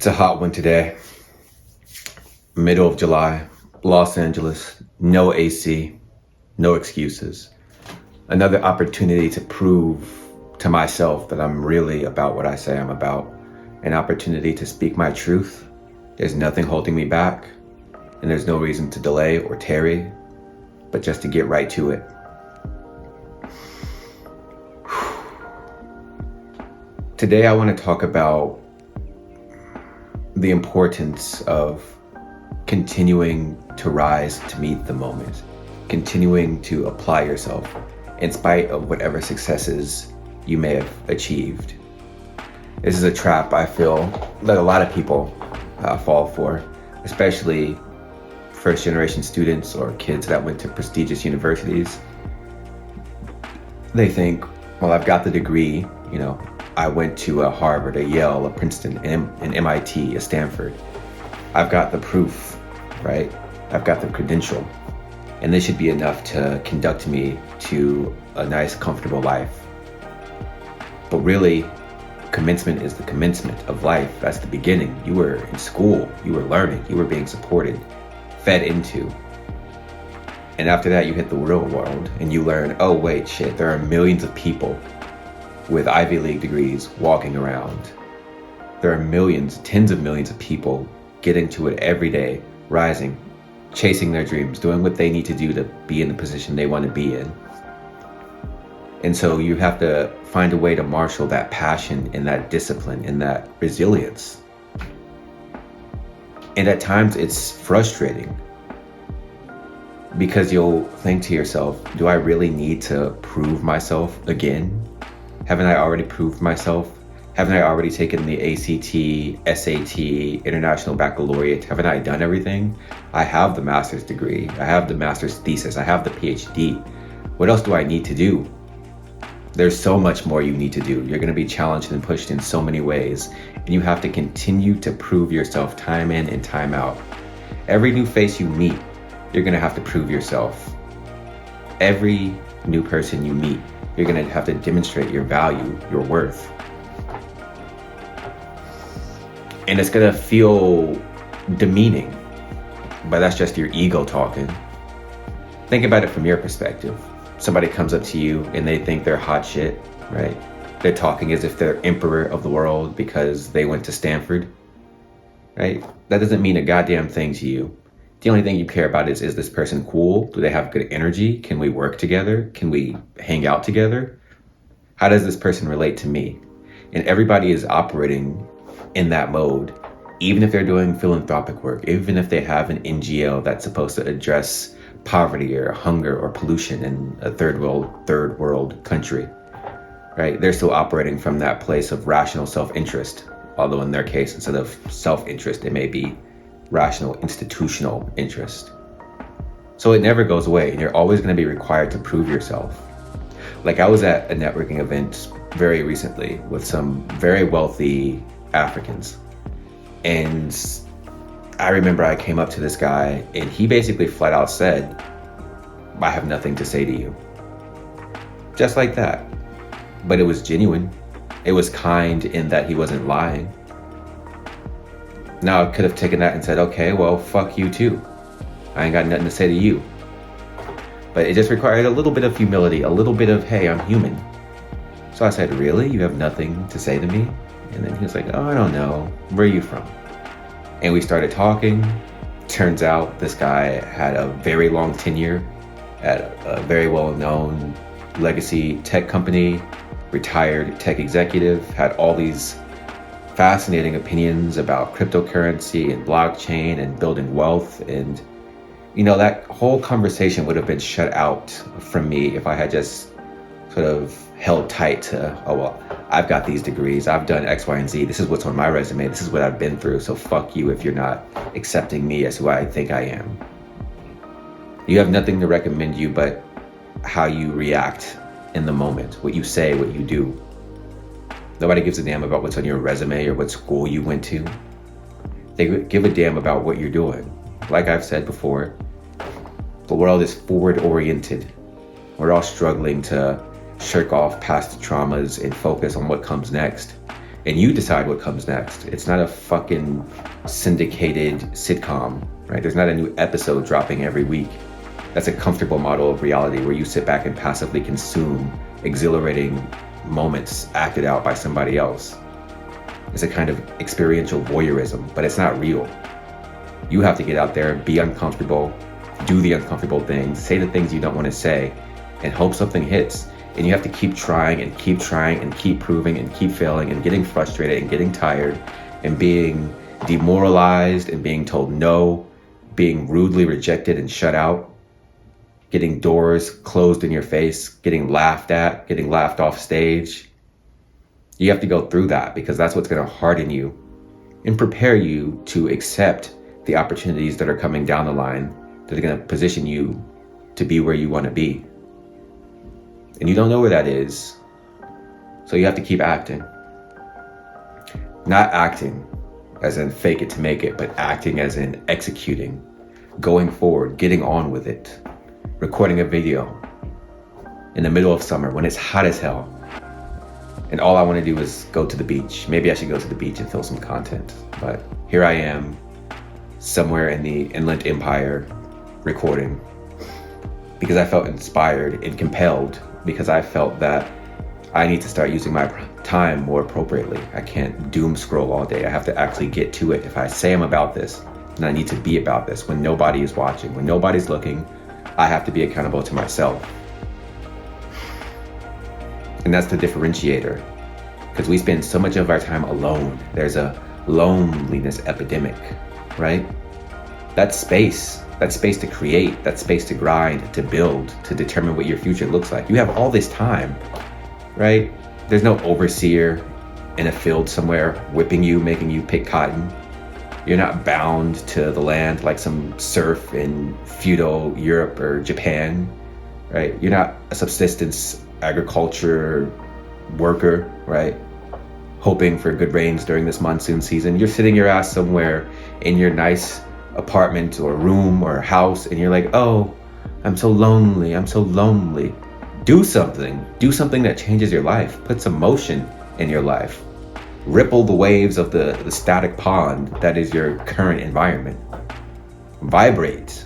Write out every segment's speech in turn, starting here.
It's a hot one today. Middle of July, Los Angeles, no AC, no excuses. Another opportunity to prove to myself that I'm really about what I say I'm about. An opportunity to speak my truth. There's nothing holding me back, and there's no reason to delay or tarry, but just to get right to it. Today I want to talk about the importance of continuing to rise to meet the moment, continuing to apply yourself in spite of whatever successes you may have achieved. This is a trap I feel that a lot of people fall for, especially first generation students or kids that went to prestigious universities. They think, well, I've got the degree, I went to a Harvard, a Yale, a Princeton, an MIT, a Stanford. I've got the proof, right? I've got the credential. And this should be enough to conduct me to a nice, comfortable life. But really, commencement is the commencement of life. That's the beginning. You were in school, you were learning, you were being supported, fed into. And after that, you hit the real world and you learn, oh wait, shit, there are millions of people with Ivy League degrees walking around. There are millions, tens of millions of people getting to it every day, rising, chasing their dreams, doing what they need to do to be in the position they want to be in. And so you have to find a way to marshal that passion and that discipline and that resilience. And at times it's frustrating because you'll think to yourself, do I really need to prove myself again? Haven't I already proved myself? Haven't I already taken the ACT, SAT, International Baccalaureate? Haven't I done everything? I have the master's degree. I have the master's thesis. I have the PhD. What else do I need to do? There's so much more you need to do. You're going to be challenged and pushed in so many ways, and you have to continue to prove yourself time in and time out. Every new face you meet, you're going to have to prove yourself. Every new person you meet, you're going to have to demonstrate your value, your worth. And it's going to feel demeaning, but that's just your ego talking. Think about it from your perspective. Somebody comes up to you and they think they're hot shit, right? They're talking as if they're emperor of the world because they went to Stanford, right? That doesn't mean a goddamn thing to you. The only thing you care about is this person cool? Do they have good energy? Can we work together? Can we hang out together? How does this person relate to me? And everybody is operating in that mode, even if they're doing philanthropic work, even if they have an NGO that's supposed to address poverty or hunger or pollution in a third world country, right? They're still operating from that place of rational self-interest, although in their case, instead of self-interest, it may be rational institutional interest. So it never goes away, and you're always going to be required to prove yourself. Like I was at a networking event very recently with some very wealthy Africans, and I remember I came up to this guy and he basically flat out said, I have nothing to say to you. Just like that. But it was genuine. It was kind in that he wasn't lying. Now I could have taken that and said, okay, well, fuck you too. I ain't got nothing to say to you. But it just required a little bit of humility, a little bit of, hey, I'm human. So I said, really? You have nothing to say to me? And then he was like, oh, I don't know. Where are you from? And we started talking. Turns out this guy had a very long tenure at a very well-known legacy tech company, retired tech executive, had all these fascinating opinions about cryptocurrency and blockchain and building wealth. And, that whole conversation would have been shut out from me if I had just sort of held tight to, oh, well, I've got these degrees, I've done X, Y, and Z, this is what's on my resume, this is what I've been through, so fuck you if you're not accepting me as who I think I am. You have nothing to recommend you but how you react in the moment, what you say, what you do. Nobody gives a damn about what's on your resume or what school you went to. They give a damn about what you're doing. Like I've said before, the world is forward-oriented. We're all struggling to shirk off past traumas and focus on what comes next. And you decide what comes next. It's not a fucking syndicated sitcom, right? There's not a new episode dropping every week. That's a comfortable model of reality where you sit back and passively consume exhilarating moments acted out by somebody else. It's a kind of experiential voyeurism, but it's not real. You have to get out there, be uncomfortable, do the uncomfortable things, say the things you don't want to say, and hope something hits. And you have to keep trying and keep trying and keep proving and keep failing and getting frustrated and getting tired and being demoralized and being told no, being rudely rejected and shut out, getting doors closed in your face, getting laughed at, getting laughed off stage. You have to go through that because that's what's going to harden you and prepare you to accept the opportunities that are coming down the line that are going to position you to be where you want to be. And you don't know where that is, so you have to keep acting. Not acting as in fake it to make it, but acting as in executing, going forward, getting on with it, recording a video in the middle of summer when it's hot as hell. And all I want to do is go to the beach. Maybe I should go to the beach and film some content. But here I am, somewhere in the Inland Empire, recording. Because I felt inspired and compelled, because I felt that I need to start using my time more appropriately. I can't doom scroll all day. I have to actually get to it. If I say I'm about this, then I need to be about this. When nobody is watching, when nobody's looking, I have to be accountable to myself. And that's the differentiator, because we spend so much of our time alone. There's a loneliness epidemic, right? That's space to create, that's space to grind, to build, to determine what your future looks like. You have all this time, right? There's no overseer in a field somewhere whipping you, making you pick cotton. You're not bound to the land like some serf in feudal Europe or Japan, right? You're not a subsistence agriculture worker, right? Hoping for good rains during this monsoon season. You're sitting your ass somewhere in your nice apartment or room or house, and you're like, oh, I'm so lonely. Do something that changes your life. Put some motion in your life. Ripple the waves of the static pond that is your current environment. Vibrate.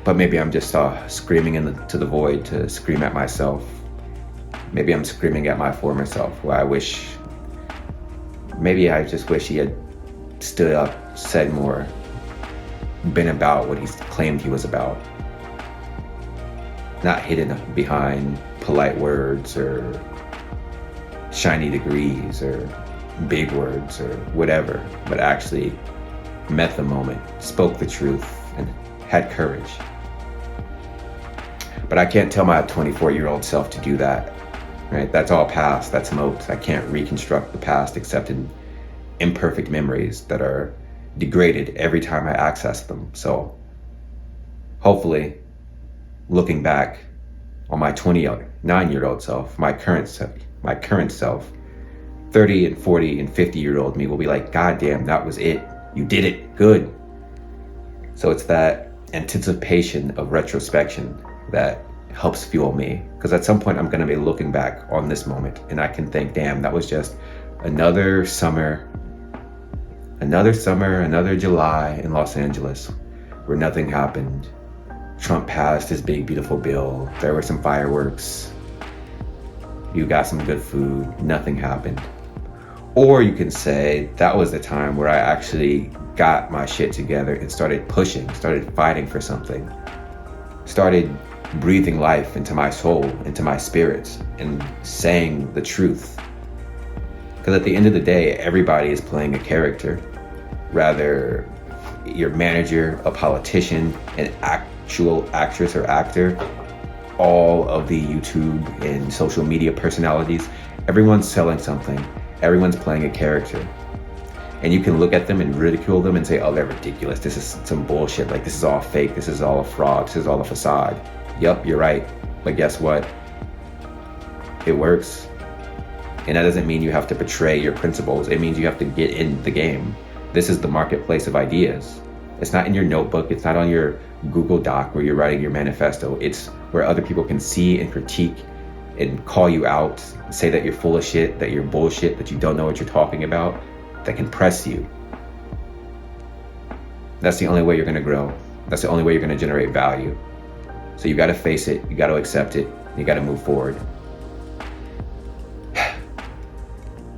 But maybe I'm just screaming into the void to scream at myself. Maybe I'm screaming at my former self, where maybe I just wish he had stood up, said more, been about what he claimed he was about. Not hidden behind polite words or shiny degrees or big words or whatever, but actually met the moment, spoke the truth, and had courage. But I can't tell my 24-year-old self to do that. Right? That's all past, that's moat. I can't reconstruct the past except in imperfect memories that are degraded every time I access them. So hopefully, looking back on my 29-year-old self, my current self, 30 and 40 and 50-year-old me will be like, God damn, that was it. You did it. Good. So it's that anticipation of retrospection that helps fuel me, because at some point I'm going to be looking back on this moment and I can think, damn, that was just another summer, another July in Los Angeles where nothing happened. Trump passed his big beautiful bill, there were some fireworks, you got some good food, nothing happened. Or you can say that was the time where I actually got my shit together and started pushing, started fighting for something, started breathing life into my soul, into my spirit, and saying the truth. Because at the end of the day, everybody is playing a character. Rather, your manager, a politician, an actual actress or actor, all of the YouTube and social media personalities, everyone's selling something. Everyone's playing a character. And you can look at them and ridicule them and say, oh, they're ridiculous. This is some bullshit. Like, this is all fake. This is all a fraud. This is all a facade. Yup, you're right. But guess what? It works. And that doesn't mean you have to betray your principles. It means you have to get in the game. This is the marketplace of ideas. It's not in your notebook. It's not on your Google Doc where you're writing your manifesto. It's where other people can see and critique and call you out, say that you're full of shit, that you're bullshit, that you don't know what you're talking about, that can press you. That's the only way you're gonna grow. That's the only way you're gonna generate value. So you gotta face it, you gotta accept it, you gotta move forward.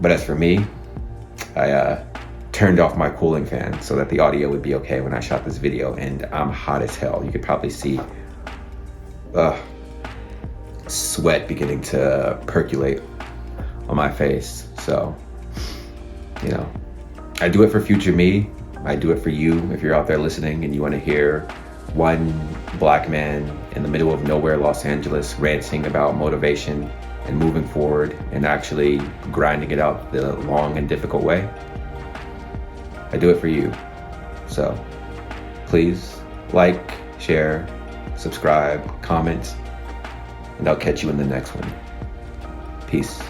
But as for me, I turned off my cooling fan so that the audio would be okay when I shot this video, and I'm hot as hell. You could probably see sweat beginning to percolate on my face. So, you know, I do it for future me. I do it for you if you're out there listening and you want to hear one black man in the middle of nowhere, Los Angeles, ranting about motivation and moving forward and actually grinding it out the long and difficult way. I do it for you. So please like, share, subscribe, comment, and I'll catch you in the next one. Peace.